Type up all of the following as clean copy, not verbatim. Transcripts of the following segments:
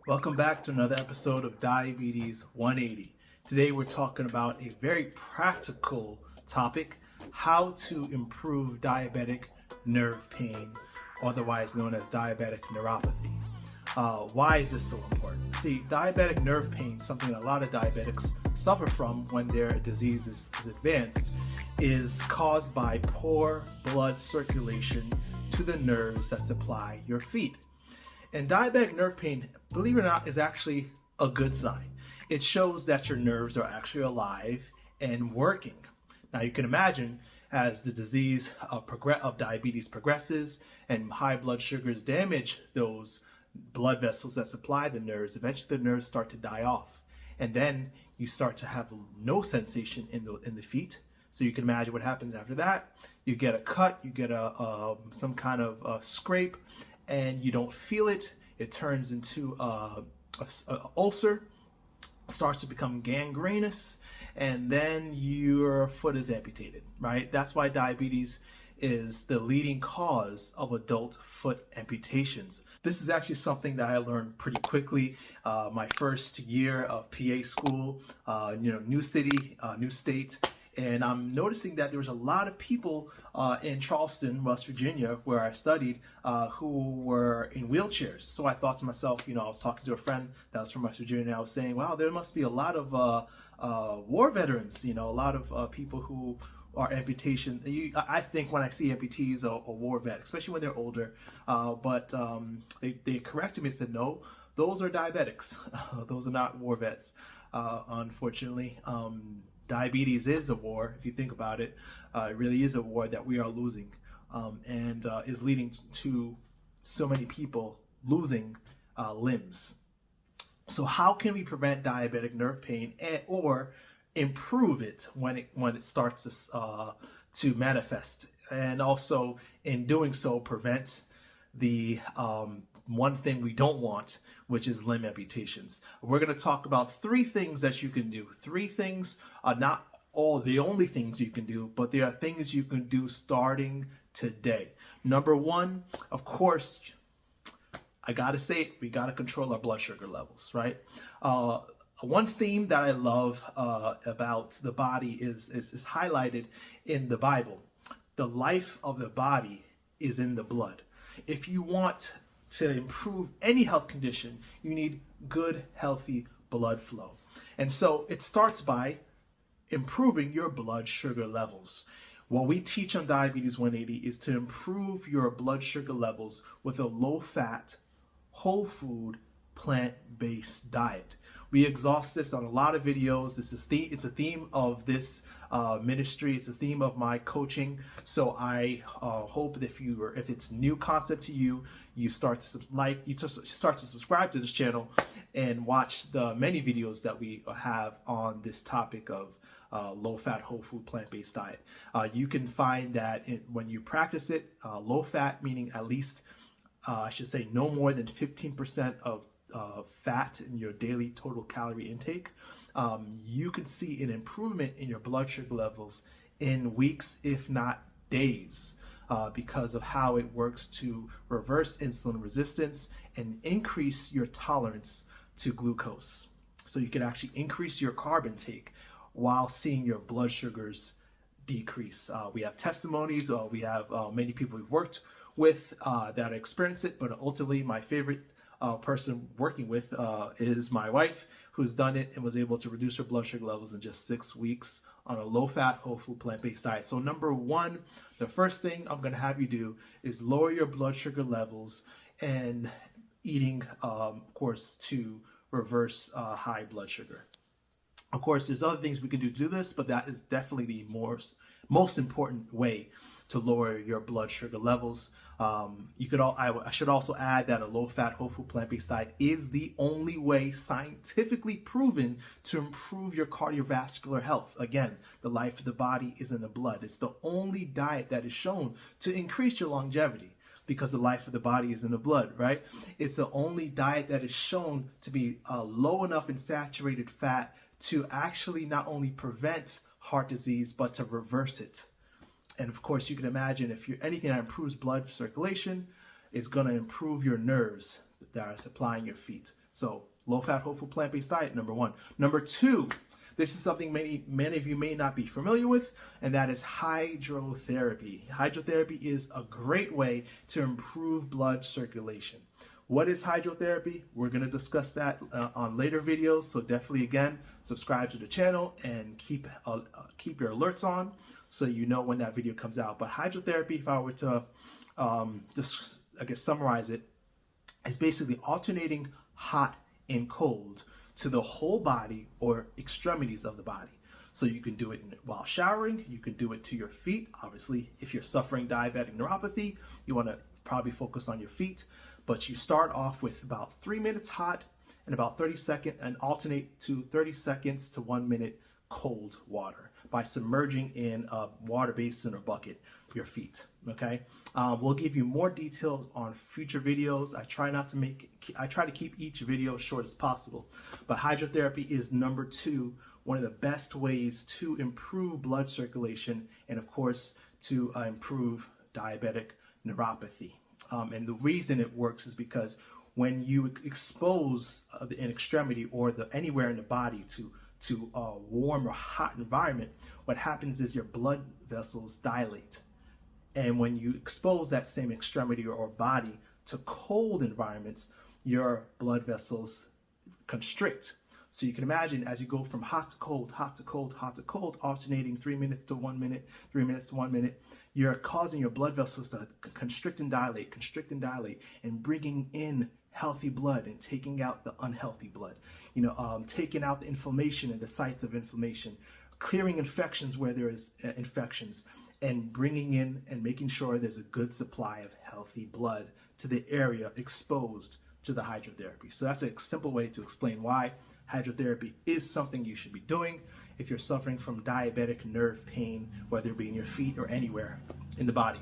Welcome back to another episode of Diabetes 180. Today we're talking about a very practical topic, how to improve diabetic nerve pain, otherwise known as diabetic neuropathy. Why is this so important? See, diabetic nerve pain, something that a lot of diabetics suffer from when their disease is advanced, is caused by poor blood circulation to the nerves that supply your feet. And diabetic nerve pain, believe it or not, is actually a good sign. It shows that your nerves are actually alive and working. Now you can imagine as the disease of diabetes progresses and high blood sugars damage those blood vessels that supply the nerves, eventually the nerves start to die off. And then you start to have no sensation in the feet. So you can imagine what happens after that. You get a cut, you get some kind of scrape, and you don't feel it. It turns into a ulcer, starts to become gangrenous, and then your foot is amputated, right? That's why diabetes is the leading cause of adult foot amputations. This is actually something that I learned pretty quickly. My first year of PA school, new city, new state. And I'm noticing that there was a lot of people in Charleston, West Virginia, where I studied, who were in wheelchairs. So I thought to myself, I was talking to a friend that was from West Virginia, and I was saying, wow, there must be a lot of war veterans, a lot of people who are amputation. I think when I see amputees, a war vet, especially when they're older. But they corrected me and said, no, those are diabetics. Those are not war vets, unfortunately. Diabetes is a war, if you think about it. It really is a war that we are losing, and is leading to so many people losing limbs. So how can we prevent diabetic nerve pain or improve it when it starts to manifest? And also, in doing so, prevent the one thing we don't want, which is limb amputations. We're going to talk about three things that you can do. Three things are not all the only things you can do, but there are things you can do starting today. Number one, of course, I got to say it, we got to control our blood sugar levels, right? One theme that I love about the body is highlighted in the Bible. The life of the body is in the blood. If you want to improve any health condition, you need good, healthy blood flow. And so it starts by improving your blood sugar levels. What we teach on Diabetes 180 is to improve your blood sugar levels with a low-fat, whole food, plant-based diet. We exhaust this on a lot of videos. It's a theme of this ministry. It's a theme of my coaching. So I hope that if it's new concept to you, you start to subscribe to this channel and watch the many videos that we have on this topic of low-fat, whole food, plant-based diet. You can find that when you practice it, low-fat meaning at least, I should say, no more than 15% of fat in your daily total calorie intake, you can see an improvement in your blood sugar levels in weeks, if not days, because of how it works to reverse insulin resistance and increase your tolerance to glucose. So you can actually increase your carb intake while seeing your blood sugars decrease. We have testimonies, we have many people we've worked with that experience it, but ultimately my favorite person working with is my wife, who's done it and was able to reduce her blood sugar levels in just 6 weeks on a low-fat, whole food, plant-based diet. So number one, the first thing I'm going to have you do is lower your blood sugar levels and eating, of course, to reverse high blood sugar. Of course, there's other things we can do to do this, but that is definitely the most important way to lower your blood sugar levels. I should also add that a low-fat, whole food, plant-based diet is the only way scientifically proven to improve your cardiovascular health. Again, the life of the body is in the blood. It's the only diet that is shown to increase your longevity because the life of the body is in the blood, right? It's the only diet that is shown to be low enough in saturated fat to actually not only prevent heart disease, but to reverse it. And of course, you can imagine if you're anything that improves blood circulation is going to improve your nerves that are supplying your feet. So low-fat, whole food, plant-based diet, number one. Number two, this is something many of you may not be familiar with, and that is hydrotherapy. Hydrotherapy is a great way to improve blood circulation. What is hydrotherapy? We're going to discuss that on later videos, so definitely, again, subscribe to the channel and keep your alerts on so you know when that video comes out. But hydrotherapy, if I were to just, I guess, summarize it, is basically alternating hot and cold to the whole body or extremities of the body. So you can do it while showering, you can do it to your feet. Obviously, if you're suffering diabetic neuropathy, you want to probably focus on your feet. But you start off with about 3 minutes hot and about 30 seconds, and alternate to 30 seconds to 1 minute cold water by submerging in a water basin or bucket your feet. Okay, we'll give you more details on future videos. I try to keep each video as short as possible, but hydrotherapy is number two, one of the best ways to improve blood circulation and, of course, to improve diabetic neuropathy. And the reason it works is because when you expose an extremity or anywhere in the body to a warm or hot environment, what happens is your blood vessels dilate. And when you expose that same extremity or body to cold environments, your blood vessels constrict. So you can imagine as you go from hot to cold, hot to cold, hot to cold, alternating 3 minutes to 1 minute, 3 minutes to 1 minute, you're causing your blood vessels to constrict and dilate, and bringing in healthy blood and taking out the unhealthy blood. Taking out the inflammation and the sites of inflammation, clearing infections where there is infections, and bringing in and making sure there's a good supply of healthy blood to the area exposed to the hydrotherapy. So that's a simple way to explain why hydrotherapy is something you should be doing if you're suffering from diabetic nerve pain, whether it be in your feet or anywhere in the body.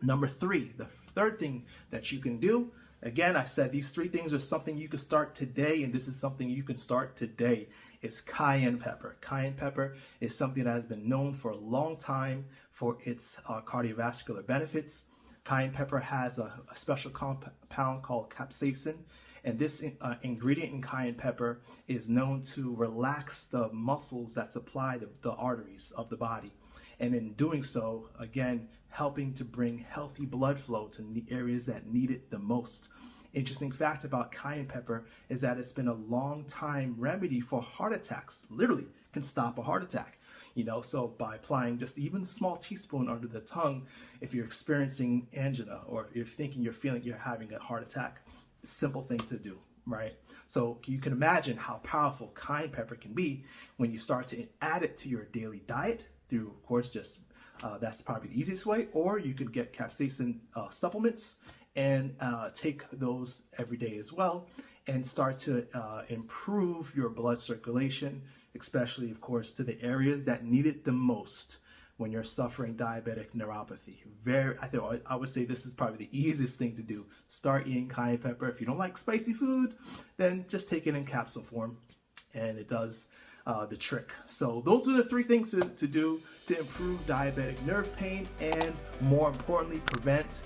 Number three, the third thing that you can do, again, I said these three things are something you can start today, and this is something you can start today. It's cayenne pepper. Cayenne pepper is something that has been known for a long time for its cardiovascular benefits. Cayenne pepper has a special compound called capsaicin, and this ingredient in cayenne pepper is known to relax the muscles that supply the arteries of the body. And in doing so, again, helping to bring healthy blood flow to the areas that need it the most. Interesting fact about cayenne pepper is that it's been a long time remedy for heart attacks. Literally can stop a heart attack. So by applying just even a small teaspoon under the tongue, if you're experiencing angina or you're thinking you're having a heart attack, simple thing to do, right? So you can imagine how powerful cayenne pepper can be when you start to add it to your daily diet through, of course, just that's probably the easiest way, or you could get capsaicin supplements and take those every day as well, and start to improve your blood circulation, especially, of course, to the areas that need it the most when you're suffering diabetic neuropathy. I would say this is probably the easiest thing to do. Start eating cayenne pepper. If you don't like spicy food, then just take it in capsule form, and it does the trick. So those are the three things to do to improve diabetic nerve pain and, more importantly, prevent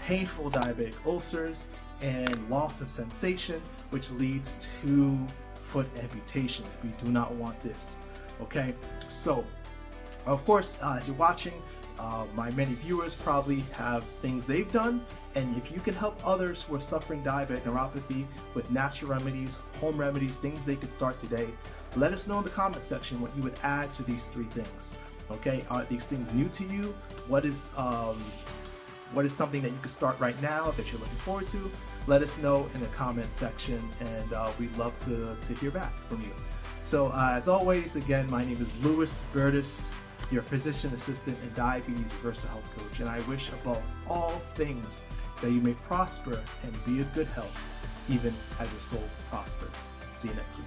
painful diabetic ulcers and loss of sensation, which leads to foot amputations. We do not want this. Okay, so of course, as you're watching, my many viewers probably have things they've done, and if you can help others who are suffering diabetic neuropathy with natural remedies, home remedies, things they could start today, let us know in the comment section what you would add to these three things. Okay, are these things new to you? What is something that you could start right now that you're looking forward to? Let us know in the comment section, and we'd love to hear back from you. So as always, again, my name is Louis Bertus, your physician assistant and diabetes reversal health coach, and I wish above all things that you may prosper and be in good health, even as your soul prospers. See you next week.